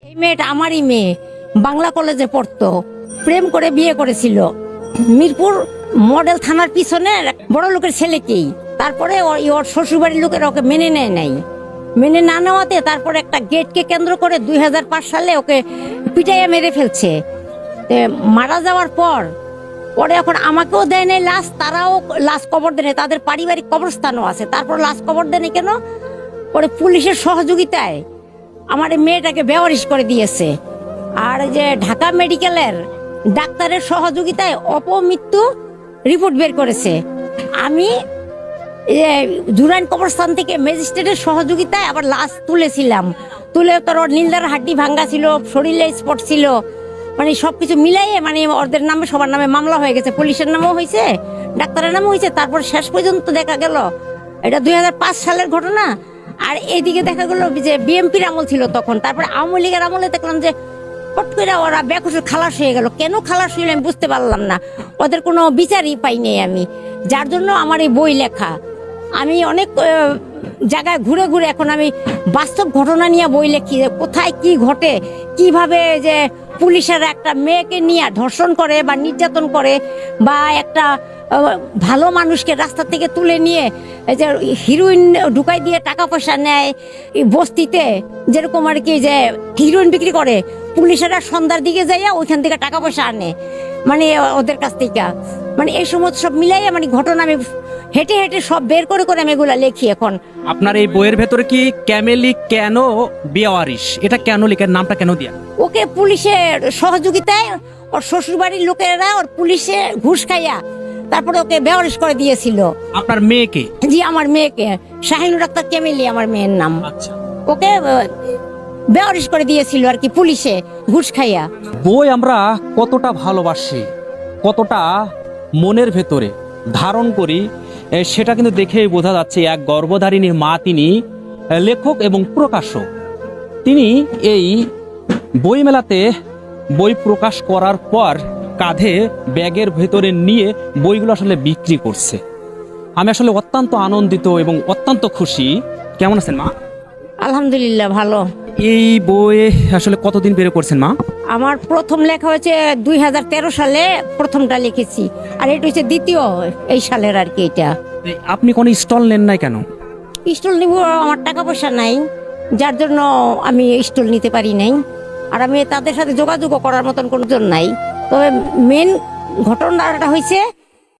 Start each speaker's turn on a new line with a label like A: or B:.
A: এই মেয়েটা আমারই মেয়ে, বাংলা কলেজে পড়তো, প্রেম করে বিয়ে করেছিল মিরপুর মডেল থানার পিছনে বড় লোকের ছেলেকেই। তারপরে ওর শ্বশুরবাড়ির লোকের ওকে মেনে নেয় নাই, মেনে না নেওয়াতে তারপরে একটা গেটকে কেন্দ্র করে 2005 সালে ওকে পিটাইয়া মেরে ফেলছে। মারা যাওয়ার পর পরে এখন আমাকেও দেয় নাই লাশ, তারাও লাশ কবর দেয় নাই, তাদের পারিবারিক কবরস্থানও আছে, তারপর লাশ কবর দেয় নাই কেন? পরে পুলিশের সহযোগিতায় আমার এই মেয়েটাকে বেওয়ারিশ করে দিয়েছে। আর যে ঢাকা মেডিকেলের ডাক্তারের সহযোগিতায় অপমৃত্যু রিপোর্ট বের করেছে। আমি জুরাইন কবরস্থান থেকে ম্যাজিস্ট্রেটের সহযোগিতায় আবার লাশ তুলেছিলাম, তুলে তোর নীলদার হাড্ডি ভাঙ্গা ছিল, শরীরে স্পট ছিল, মানে সবকিছু মিলাইয়ে মানে ওদের নামে সবার নামে মামলা হয়ে গেছে, পুলিশের নামেও হয়েছে, ডাক্তারের নামও হয়েছে। তারপর শেষ পর্যন্ত দেখা গেল এটা 2005 সালের ঘটনা। আর এইদিকে দেখা গেল যে বিএমপির আমল ছিল তখন, তারপরে আওয়ামী লীগের আমলে দেখলাম যে পট করে ওরা বেকসুর খালাস হয়ে গেল। কেন খালাস হইল আমি বুঝতে পারলাম না, ওদের কোনো বিচারই পাইনি আমি, যার জন্য আমার এই বই লেখা। আমি অনেক জায়গায় ঘুরে ঘুরে এখন আমি বাস্তব ঘটনা নিয়ে বই লিখি, কোথায় কি ঘটে, কিভাবে যে পুলিশেরা একটা মেয়েকে নিয়ে ধর্ষণ করে বা নির্যাতন করে, বা একটা ভালো মানুষকে রাস্তা থেকে তুলে নিয়ে যে হিরোইন ঢুকাই দিয়ে টাকা পয়সা নেয় বস্তিতে, যেরকম আর কি যে হিরোইন বিক্রি করে, পুলিশেরা সন্ধ্যার দিকে যাইয়া ওইখান থেকে টাকা পয়সা আনে মানে ওদের কাছ থেকে, মানে এই সমস্ত সব মিলাইয়া মানে ঘটনা আমি হেঁটে হেঁটে সব বের করে করে আমি এগুলা লিখি এখন।
B: আপনার এই বইয়ের ভেতরে কি ক্যামেলি কেন বেওয়ারিশ, এটা কেন লিখেন, নামটা কেন দিয়া?
A: ওকে পুলিশের সহযোগিতায় ওর শ্বশুরবাড়ির লোকেরা ওর পুলিশে ঘুষ খাইয়া তারপরে ওকে বেওয়ারিশ করে দিয়েছিল।
B: আপনার মেয়েকে?
A: জি, আমার মেয়েকে, শাহিনুর আক্তার ক্যামেলি আমার মেয়ের নাম।
B: আচ্ছা,
A: ওকে বেওয়ারিশ করে দিয়েছিল আর কি পুলিশে ঘুষ খাইয়া।
B: বই আমরা কতটা ভালোবাসি, কতটা মনের ভেতরে ধারণ করি, সেটা কিন্তু দেখেই বোঝা যাচ্ছে। এক গর্ভধারিণীর মা, তিনি লেখক এবং প্রকাশক। তিনি এই বইমেলাতে বই প্রকাশ করার পর কাঁধে ব্যাগের ভেতরে নিয়ে বইগুলো আসলে বিক্রি করছে। আমি আসলে অত্যন্ত আনন্দিত এবং অত্যন্ত খুশি। কেমন আছেন মা?
A: আলহামদুলিল্লাহ ভালো।
B: এই বই আসলে কতদিন বের করছেন মা?
A: আমার প্রথম লেখা হয়েছে 2013 সালে, প্রথমটা লিখেছি, আর এটা হচ্ছে দ্বিতীয় এই সালের আর কি। এটা
B: আপনি কোনো স্টল নেন নাই কেন?
A: স্টল নিব, আমার টাকা পয়সা নাই, যার জন্য আমি স্টল নিতে পারি নাই। আর আমি তাদের সাথে যোগাযোগ করার মতন কোনো জন নাই। তবে মেন ঘটনাটা হয়েছে